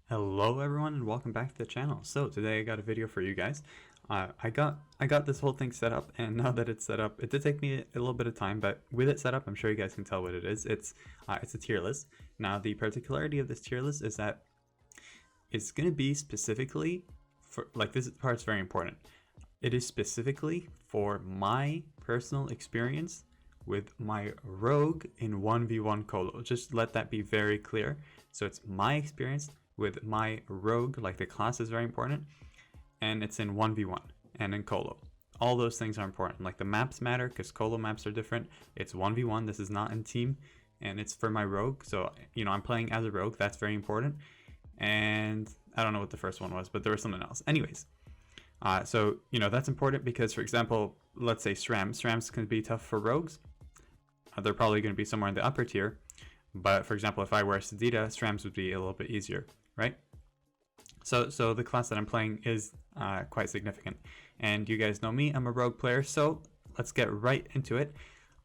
Hello everyone and welcome back to the channel. So today I got a video for you guys. I got this whole thing set up, and now that it's set up, it did take me a little bit of time, but with it set up, I'm sure you guys can tell what it is. It's a tier list. Now the particularity of this tier list is that it's going to be specifically for, like, this part's very important. It is specifically for my personal experience with my rogue in 1v1 Kolo. Just let that be very clear. So it's my experience with my rogue, like the class is very important, and it's in 1v1 and in Kolo. All those things are important. Like the maps matter because Kolo maps are different. It's 1v1, this is not in team, and it's for my rogue. So, you know, I'm playing as a rogue, that's very important. And I don't know what the first one was, but there was something else. Anyways, so, you know, that's important because, for example, let's say SRAMs can be tough for rogues. They're probably going to be somewhere in the upper tier. But for example, if I were Sedita, SRAMs would be a little bit easier, right? So the class that I'm playing is quite significant. And you guys know me, I'm a rogue player, so let's get right into it.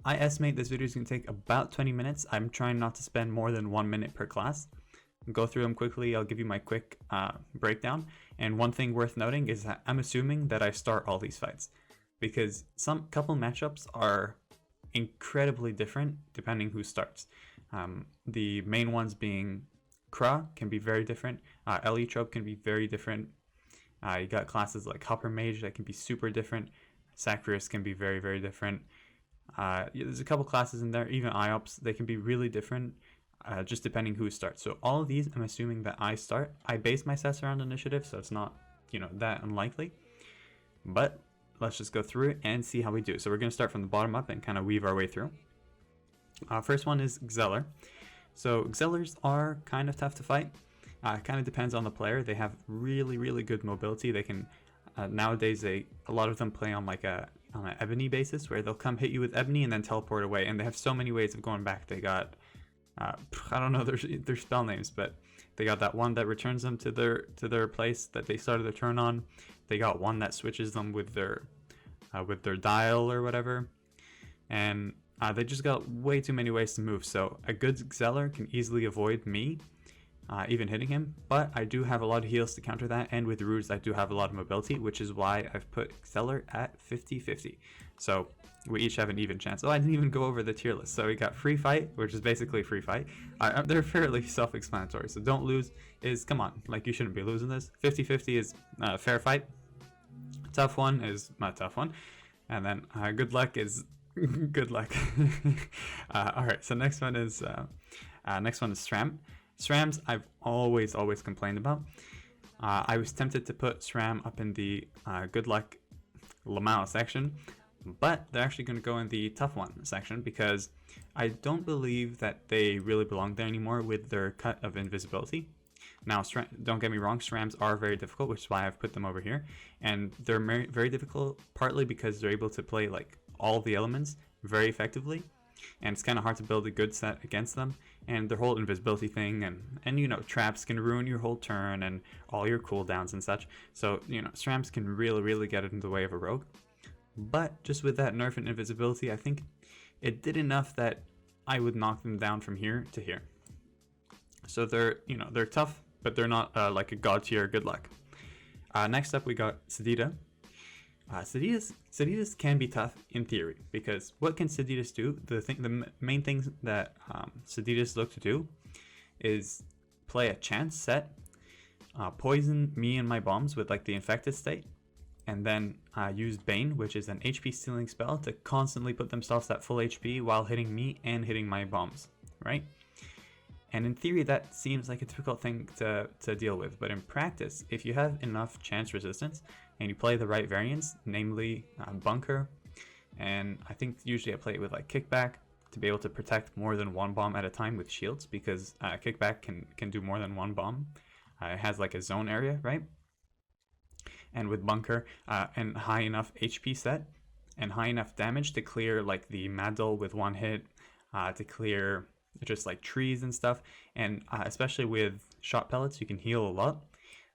I estimate this video is going to take about 20 minutes. I'm trying not to spend more than 1 minute per class. Go through them quickly, I'll give you my quick breakdown. And one thing worth noting is that I'm assuming that I start all these fights, because some couple matchups are incredibly different depending who starts. The main ones being Craw can be very different. Eleotrope can be very different. You got classes like Hopper Mage that can be super different. Sacrius can be very, very different. There's a couple classes in there, even IOPS, they can be really different, just depending who starts. So all of these, I'm assuming that I start. I base my sets around initiative, so it's not, you know, that unlikely. But let's just go through it and see how we do. So we're going to start from the bottom up and kind of weave our way through. First one is Xellar. So Xellars are kind of tough to fight. It kind of depends on the player. They have really, really good mobility. They can nowadays a lot of them play on like on an ebony basis, where they'll come hit you with ebony and then teleport away. And they have so many ways of going back. They got I don't know their spell names, but they got that one that returns them to their place that they started their turn on. They got one that switches them with their dial or whatever, and they just got way too many ways to move. So a good Xellar can easily avoid me even hitting him, but I do have a lot of heals to counter that, and with Roots I do have a lot of mobility, which is why I've put Xellar at 50-50. So we each have an even chance. Oh, I didn't even go over the tier list. So we got Free Fight, which is basically Free Fight. They're fairly self-explanatory, so Don't Lose is, come on, like, you shouldn't be losing this. 50-50 is Fair Fight. Tough One is my Tough One. And then Good Luck is good luck. All right, so next one is SRAM. SRAMs I've always complained about. I was tempted to put SRAM up in the good luck Lamau section, but they're actually going to go in the tough one section because I don't believe that they really belong there anymore with their cut of invisibility. Now, don't get me wrong, SRAMs are very difficult, which is why I've put them over here, and they're very difficult partly because they're able to play like all the elements very effectively, and it's kind of hard to build a good set against them. And their whole invisibility thing and you know, traps can ruin your whole turn and all your cooldowns and such. So, you know, SRAMs can really get in the way of a rogue. But just with that nerf and invisibility, I think it did enough that I would knock them down from here to here. So they're, you know, they're tough, but they're not like a god tier good luck. Next up we got Sedita. Seditas can be tough in theory, because what can Seditas do? The main things that Seditas look to do is play a chance set, poison me and my bombs with like the infected state, and then use Bane, which is an HP stealing spell, to constantly put themselves at full HP while hitting me and hitting my bombs, right? And in theory, that seems like a difficult thing to deal with, but in practice, if you have enough chance resistance and you play the right variants, namely Bunker, and I think usually I play it with like Kickback to be able to protect more than one bomb at a time with shields, because Kickback can do more than one bomb. It has like a zone area, right? And with Bunker and high enough HP set and high enough damage to clear like the Maddle with one hit, to clear just like trees and stuff, and especially with shot pellets you can heal a lot.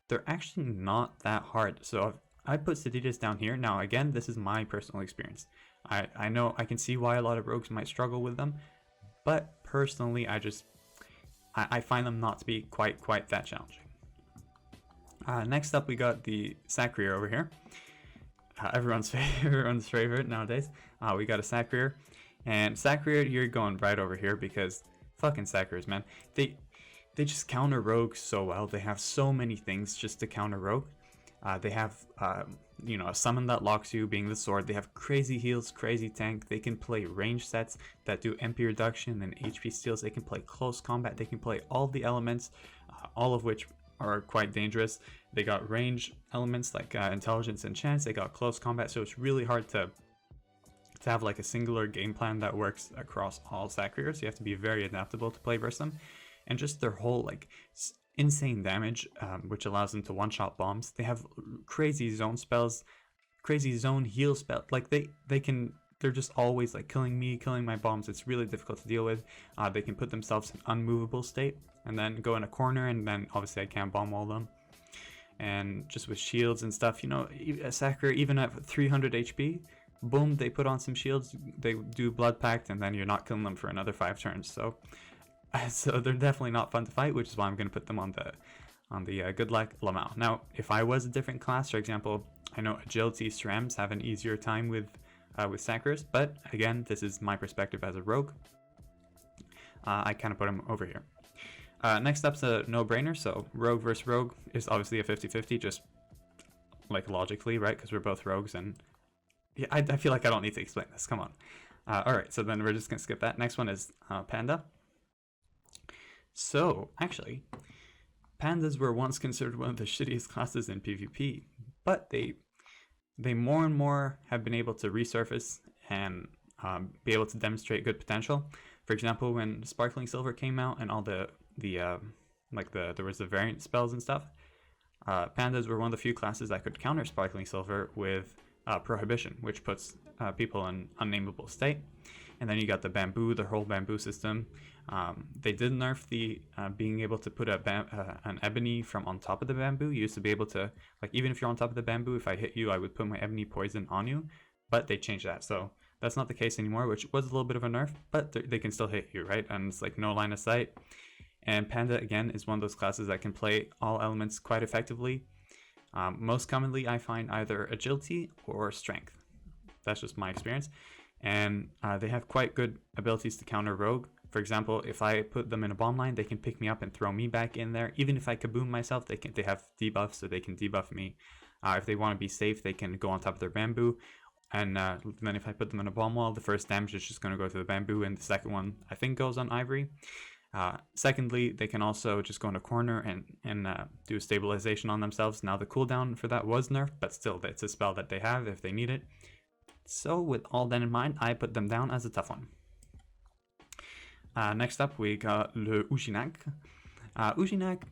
They're actually not that hard. So I put Seditas down here. Now again, this is my personal experience. I know I can see why a lot of rogues might struggle with them, but personally I find them not to be quite that challenging. Next up, we got the Sacrier over here. Everyone's favorite nowadays. We got a Sacrier, and Sacrier, you're going right over here because fucking Sacriers, man. They just counter rogue so well. They have so many things just to counter rogue. They have you know, a summon that locks you, being the sword. They have crazy heals, crazy tank. They can play range sets that do MP reduction and HP steals. They can play close combat. They can play all the elements, all of which are quite dangerous. They got range elements like intelligence and chance. They got close combat, so it's really hard to have like a singular game plan that works across all Sacriers. You have to be very adaptable to play versus them, and just their whole like insane damage, which allows them to one-shot bombs. They have crazy zone spells, crazy zone heal spell. Like they're just always like killing me, killing my bombs. It's really difficult to deal with. They can put themselves in unmovable state and then go in a corner, and then obviously I can't bomb wall them. And just with shields and stuff, you know, a Sacrier even at 300 HP, boom, they put on some shields, they do Blood Pact, and then you're not killing them for another 5 turns. So they're definitely not fun to fight, which is why I'm going to put them on the good luck Lamau. Now, if I was a different class, for example, I know agility SRAMs have an easier time with Sacriers, but again, this is my perspective as a rogue. I kind of put them over here. Next up's a no-brainer, so rogue versus rogue is obviously a 50-50, just like logically, right? Because we're both rogues, and yeah, I feel like I don't need to explain this. Come on. Alright, so then we're just going to skip that. Next one is Panda. So, actually, Pandas were once considered one of the shittiest classes in PvP, but they more and more have been able to resurface and be able to demonstrate good potential. For example, when Sparkling Silver came out and all there was the variant spells and stuff, Pandas were one of the few classes that could counter Sparkling Silver with Prohibition, which puts people in unnameable state. And then you got the bamboo, the whole bamboo system. They did nerf the being able to put an ebony from on top of the bamboo. You used to be able to, like, even if you're on top of the bamboo, if I hit you, I would put my ebony poison on you. But they changed that, so that's not the case anymore, which was a little bit of a nerf, but they can still hit you, right? And it's like no line of sight. And Panda, again, is one of those classes that can play all elements quite effectively. Most commonly, I find either agility or strength. That's just my experience. And they have quite good abilities to counter rogue. For example, if I put them in a bomb line, they can pick me up and throw me back in there. Even if I kaboom myself, they have debuffs, so they can debuff me. If they want to be safe, they can go on top of their bamboo. And then if I put them in a bomb wall, the first damage is just going to go to the bamboo, and the second one, I think, goes on Ivory. Secondly, they can also just go in a corner and do stabilization on themselves. Now, the cooldown for that was nerfed, but still, it's a spell that they have if they need it. So, with all that in mind, I put them down as a tough one. Next up, we got Le Ujinac. Ujinac,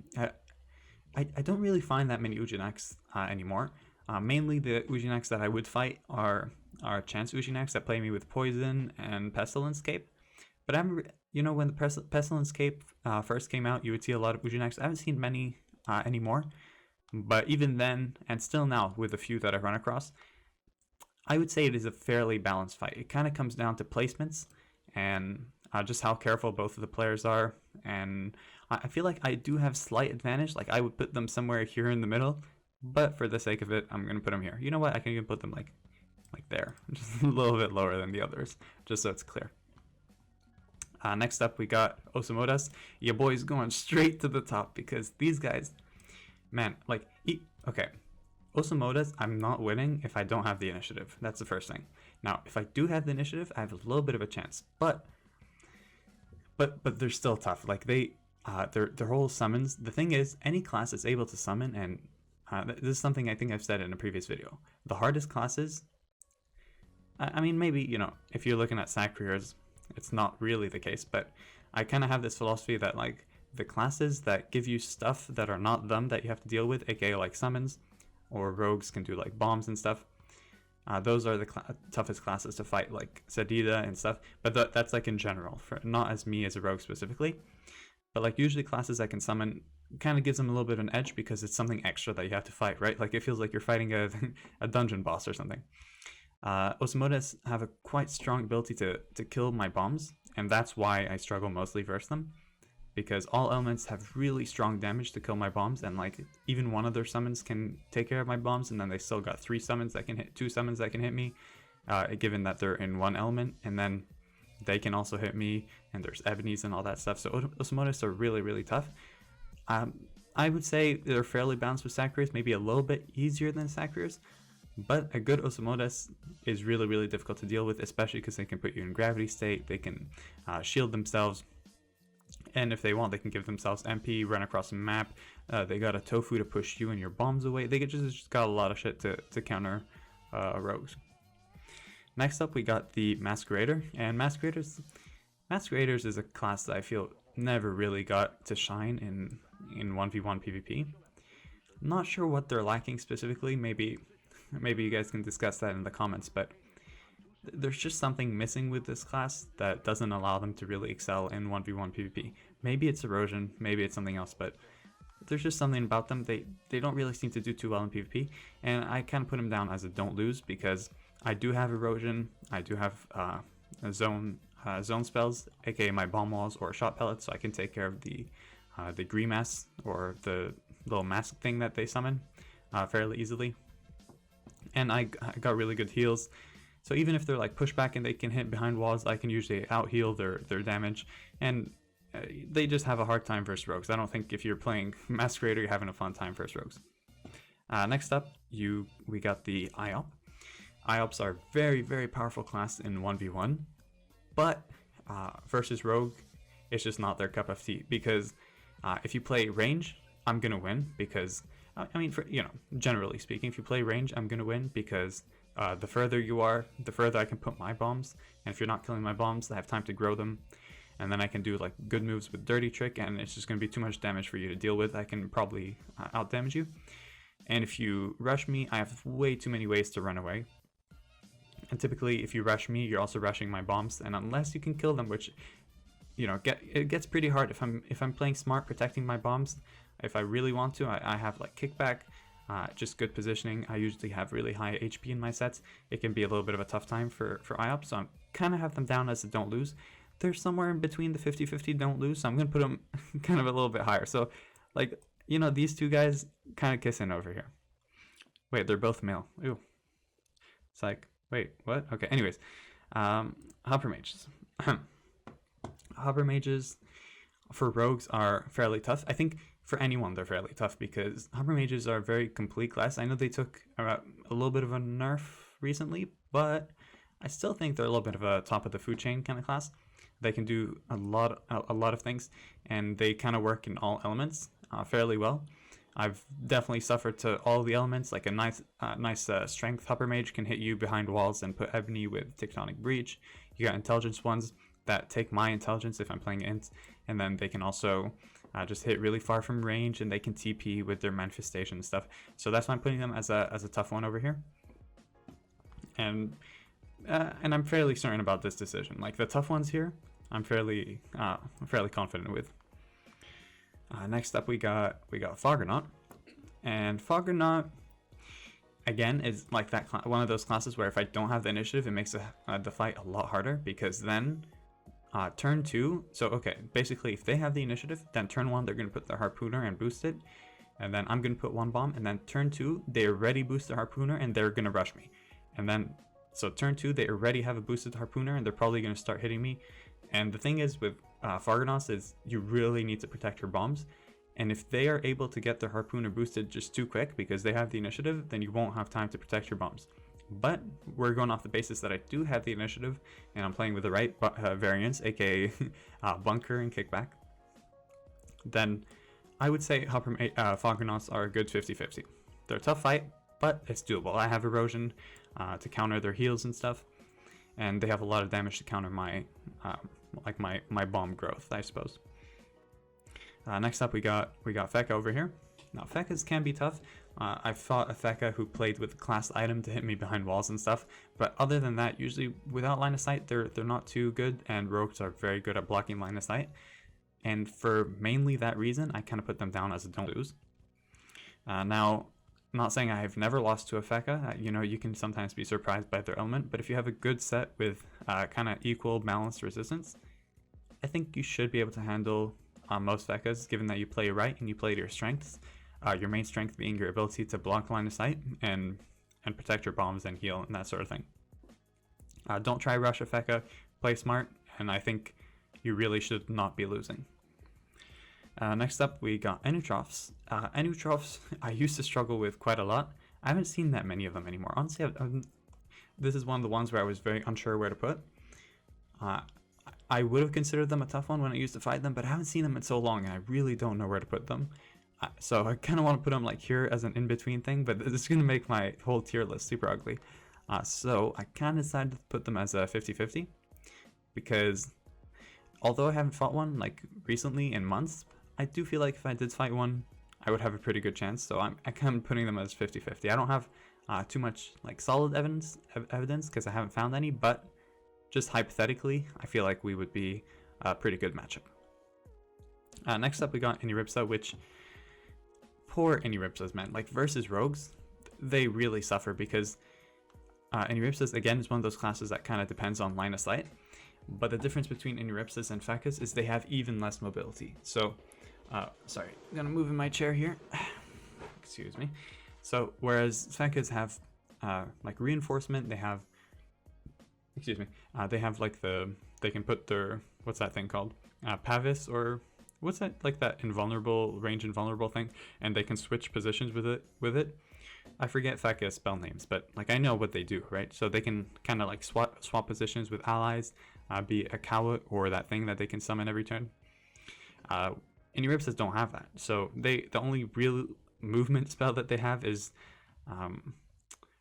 I don't really find that many Ujinacs anymore. Mainly the Ujinacs that I would fight are chance Ujinacs that play me with Poison and Pestilence Cape. But you know, when the Pestilence Cape first came out, you would see a lot of Ujinacs. I haven't seen many anymore. But even then, and still now, with the few that I run across, I would say it is a fairly balanced fight. It kind of comes down to placements and just how careful both of the players are. And I feel like I do have slight advantage. Like, I would put them somewhere here in the middle, but for the sake of it, I'm going to put them here. You know what? I can even put them like there, just a little bit lower than the others, just so it's clear. Next up, we got Osomonas. Your boy's going straight to the top because these guys, man, like, okay. Osomonas, I'm not winning if I don't have the initiative. That's the first thing. Now, if I do have the initiative, I have a little bit of a chance. But they're still tough. Like, their whole summons. The thing is, any class is able to summon, and this is something I think I've said in a previous video. The hardest classes, I mean, maybe, you know, if you're looking at Sacriers, it's not really the case, but I kind of have this philosophy that, like, the classes that give you stuff that are not them that you have to deal with, aka like summons, or rogues can do like bombs and stuff. Those are the toughest classes to fight, like Sadida and stuff. But that's like in general, not as me as a rogue specifically. But like usually classes that can summon kind of gives them a little bit of an edge because it's something extra that you have to fight, right? Like it feels like you're fighting a dungeon boss or something. Osomonas have a quite strong ability to kill my bombs, and that's why I struggle mostly versus them. because all elements have really strong damage to kill my bombs, and like even one of their summons can take care of my bombs, and then they still got 3 summons that can hit, 2 summons that can hit me, given that they're in one element, and then they can also hit me, and there's ebonies and all that stuff. So Osomonas are really, really tough. I would say they're fairly balanced with Sacriers, maybe a little bit easier than Sacriers, but a good Osomonas is really, really difficult to deal with, especially because they can put you in gravity state, they can shield themselves, and if they want, they can give themselves MP, run across the map. They got a tofu to push you and your bombs away. They just got a lot of shit to counter rogues. Next up, we got the Masquerader, and Masqueraders is a class that I feel never really got to shine in 1v1 PvP. Not sure what they're lacking specifically. Maybe you guys can discuss that in the comments, but there's just something missing with this class that doesn't allow them to really excel in 1v1 PvP. Maybe it's erosion, maybe it's something else, but there's just something about them. They don't really seem to do too well in PvP, and I kind of put them down as a don't lose because I do have erosion, I do have zone spells, aka my bomb walls or shot pellets, so I can take care of the Grimace or the little mask thing that they summon fairly easily. And I got really good heals, so even if they're like pushback and they can hit behind walls, I can usually out heal their damage, and they just have a hard time versus rogues. I don't think if you're playing Masquerader, you're having a fun time versus rogues. Next up, we got the IOP. IOPs are very, very powerful class in 1v1, but versus rogue, it's just not their cup of tea, because if you play range, I'm gonna win, because I mean, generally speaking, if you play range, I'm gonna win because the further you are, the further I can put my bombs, and if you're not killing my bombs, I have time to grow them, and then I can do like good moves with Dirty Trick, and it's just gonna be too much damage for you to deal with. I can probably out damage you, and if you rush me, I have way too many ways to run away. And typically, if you rush me, you're also rushing my bombs, and unless you can kill them, which it gets pretty hard if I'm playing smart, protecting my bombs. If I really want to, I have like kickback, just good positioning. I usually have really high HP in my sets. It can be a little bit of a tough time for IOP, so I kind of have them down as a don't lose. They're somewhere in between the 50-50 don't lose, so I'm gonna put them kind of a little bit higher. So like, these two guys kind of kissing over here. Wait, they're both male. Ooh, it's like, wait, what? Okay, anyways, Hopper Mages. Hopper Mages for rogues are fairly tough. I think for anyone they're fairly tough because Hopper Mages are a very complete class. I know they took a little bit of a nerf recently, but I still think they're a little bit of a top of the food chain kind of class. They can do a lot of things, and they kind of work in all elements fairly well. I've definitely suffered to all the elements. Like a nice strength Hopper Mage can hit you behind walls and put Ebony with Tectonic Breach. You got intelligence ones that take my intelligence if I'm playing int, and then they can also just hit really far from range, and they can TP with their manifestation and stuff. So that's why I'm putting them as a tough one over here. And I'm fairly certain about this decision. Like the tough ones here, I'm fairly confident with. Next up, we got Foggernaut, and Foggernaut again is like that one of those classes where if I don't have the initiative, it makes the fight a lot harder, because then turn 2, so okay, basically if they have the initiative, then turn 1 they're going to put the Harpooner and boost it, and then I'm going to put 1 bomb, and then turn 2 they already boost the Harpooner and they're going to rush me, and then so turn 2 they already have a boosted Harpooner and they're probably going to start hitting me. And the thing is with Foggernauts is you really need to protect your bombs, and if they are able to get their Harpooner boosted just too quick because they have the initiative, then you won't have time to protect your bombs. But we're going off the basis that I do have the initiative and I'm playing with the right variants, aka bunker and kickback, then I would say Foggernauts are a good 50-50. They're a tough fight, but it's doable. I have erosion to counter their heals and stuff, and they have a lot of damage to counter my my bomb growth, I suppose. Next up, we got Feka over here. Now Fekas can be tough. I've fought a Feka who played with a class item to hit me behind walls and stuff, but other than that, usually without line of sight, they're not too good, and rogues are very good at blocking line of sight. And for mainly that reason, I kind of put them down as a don't lose. Now, I'm not saying I have never lost to a Feka. You can sometimes be surprised by their element, but if you have a good set with kind of equal balanced resistance, I think you should be able to handle on most Bekahs, given that you play right and you play to your strengths. Your main strength being your ability to block line of sight and protect your bombs and heal and that sort of thing. Don't try rush a Bekah, play smart, and I think you really should not be losing. Next up, we got Eleotropes. Eleotropes I used to struggle with quite a lot. I haven't seen that many of them anymore. Honestly, this is one of the ones where I was very unsure where to put. I would have considered them a tough one when I used to fight them, but I haven't seen them in so long, and I really don't know where to put them. So I kind of want to put them like here as an in-between thing, but this is going to make my whole tier list super ugly. So I kind of decided to put them as a 50-50, because although I haven't fought one like recently in months, I do feel like if I did fight one, I would have a pretty good chance. So I'm kind of putting them as 50-50. I don't have too much like solid evidence because I haven't found any, but just hypothetically, I feel like we would be a pretty good matchup. Next up, we got Eleotrope, which poor Eleotropes, man. Like versus rogues, they really suffer because Eleotrope again is one of those classes that kind of depends on line of sight. But the difference between Eleotrope and Bekahs is they have even less mobility. So, sorry, I'm gonna move in my chair here. Excuse me. So whereas Bekahs have like reinforcement, they have they have like they can put their, what's that thing called? Pavis, or what's that, like that range invulnerable thing, and they can switch positions with it. I forget Bekah spell names, but like I know what they do, right? So they can kind of like swap positions with allies, be a cowlet or that thing that they can summon every turn. Eleotropes don't have that, so the only real movement spell that they have is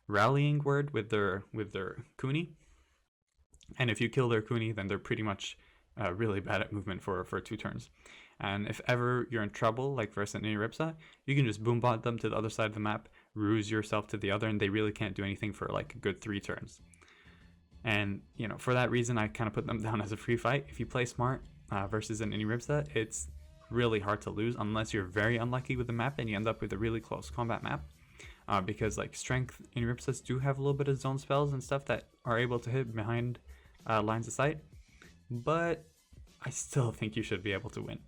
Rallying Word with their Kuni. And if you kill their Kuni, then they're pretty much really bad at movement for 2 turns. And if ever you're in trouble, like versus an Eleotrope, you can just boombot them to the other side of the map, ruse yourself to the other, and they really can't do anything for like a good 3 turns. And, you know, for that reason, I kind of put them down as a free fight. If you play smart versus an Eleotrope, it's really hard to lose unless you're very unlucky with the map and you end up with a really close combat map. Because like strength Eleotropes do have a little bit of zone spells and stuff that are able to hit behind lines of sight, but I still think you should be able to win.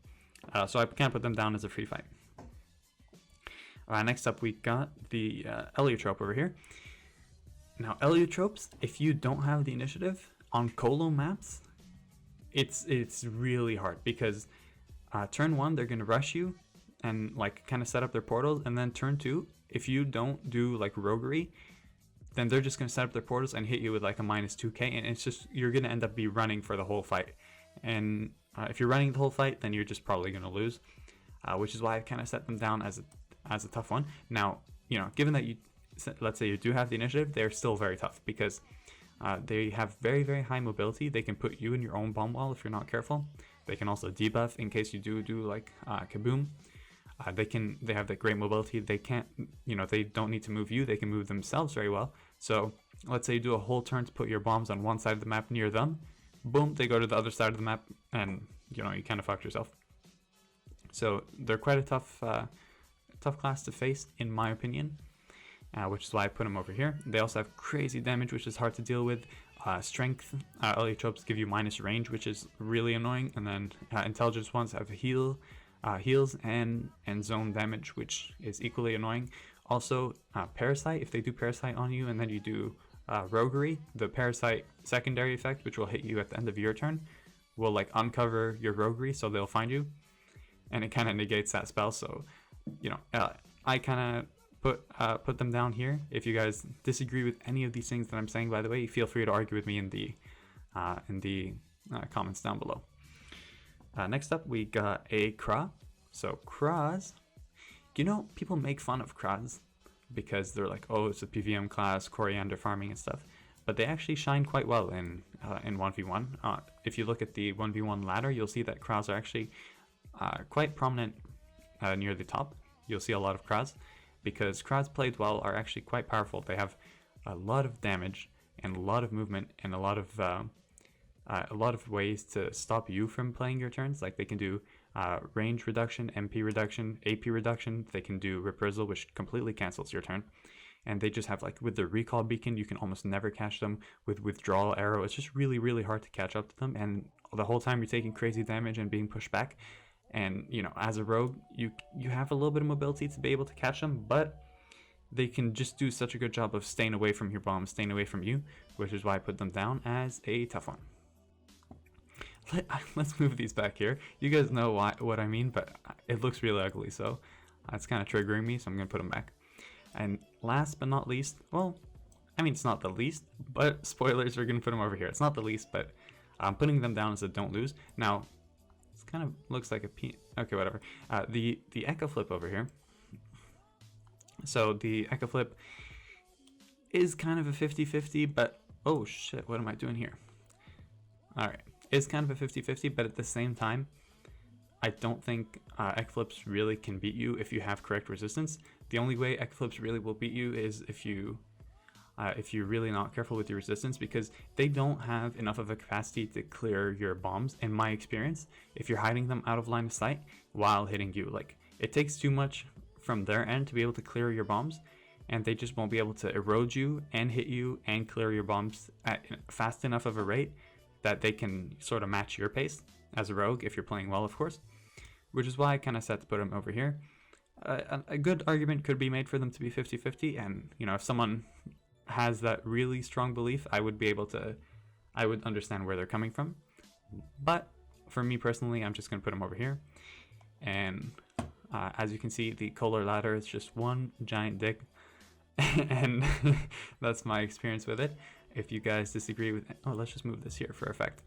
So I can't put them down as a free fight. Next up, we got the Eleotrope over here. Now, Eleotropes, if you don't have the initiative on Kolo maps, it's really hard because turn 1 they're gonna rush you and like kind of set up their portals, and then turn 2, if you don't do like roguery, then they're just gonna set up their portals and hit you with like a -2k, and it's just, you're gonna end up be running for the whole fight. And if you're running the whole fight, then you're just probably gonna lose, which is why I kind of set them down as a tough one. Now, you know, given that let's say you do have the initiative, they're still very tough because they have very, very high mobility. They can put you in your own bomb wall if you're not careful. They can also debuff in case you do like kaboom. They have that great mobility. They can't, you know, they don't need to move you. They can move themselves very well. So let's say you do a whole turn to put your bombs on one side of the map near them. Boom, they go to the other side of the map, and you know, you kind of fucked yourself. So they're quite a tough class to face, in my opinion, which is why I put them over here. They also have crazy damage, which is hard to deal with. Strength Eleotropes give you minus range, which is really annoying, and then intelligence ones have heals and zone damage, which is equally annoying. Also, Parasite, if they do Parasite on you and then you do roguery, the Parasite secondary effect, which will hit you at the end of your turn, will like uncover your roguery, so they'll find you, and it kind of negates that spell. So, you know, I kind of put them down here. If you guys disagree with any of these things that I'm saying, by the way, feel free to argue with me in the comments down below. Next up, we got a Craw. So Craws, you know, people make fun of Craws because they're like, oh, it's a PVM class, coriander farming and stuff, but they actually shine quite well in 1v1. If you look at the 1v1 ladder, you'll see that Craws are actually quite prominent near the top. You'll see a lot of Craws because Craws played well are actually quite powerful. They have a lot of damage and a lot of movement and a lot of ways to stop you from playing your turns. Like they can do range reduction, MP reduction, AP reduction. They can do reprisal, which completely cancels your turn. And they just have, like, with the recall beacon, you can almost never catch them. With withdrawal arrow, it's just really, really hard to catch up to them. And the whole time you're taking crazy damage and being pushed back. And, you know, as a rogue, you have a little bit of mobility to be able to catch them, but they can just do such a good job of staying away from your bombs, staying away from you, which is why I put them down as a tough one. Let's move these back here. You guys know what I mean, but it looks really ugly, so it's kind of triggering me, so I'm going to put them back. And last but not least, well, I mean, it's not the least, but spoilers, we're going to put them over here. It's not the least, but I'm putting them down as a don't lose. Now, it kind of looks like a okay, whatever. The Echo Flip over here. So the Echo Flip is kind of a 50-50, but oh shit, what am I doing here? All right, it's kind of a 50-50, but at the same time, I don't think Echo Flips really can beat you if you have correct resistance. The only way Echo Flips really will beat you is if you're really not careful with your resistance, because they don't have enough of a capacity to clear your bombs, in my experience, if you're hiding them out of line of sight while hitting you. Like, it takes too much from their end to be able to clear your bombs, and they just won't be able to erode you and hit you and clear your bombs at fast enough of a rate that they can sort of match your pace as a rogue, if you're playing well, of course, which is why I kind of set to put them over here. A good argument could be made for them to be 50-50, and, you know, if someone has that really strong belief, I would understand where they're coming from. But for me personally, I'm just going to put them over here. And as you can see, the Kolo ladder is just one giant dick. And that's my experience with it. If you guys disagree with, oh, let's just move this here for effect.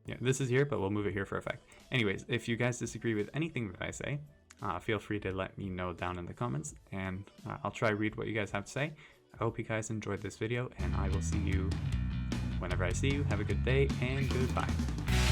Yeah, this is here, but we'll move it here for effect. Anyways, if you guys disagree with anything that I say, feel free to let me know down in the comments, and I'll try to read what you guys have to say. I hope you guys enjoyed this video, and I will see you whenever I see you. Have a good day, and goodbye.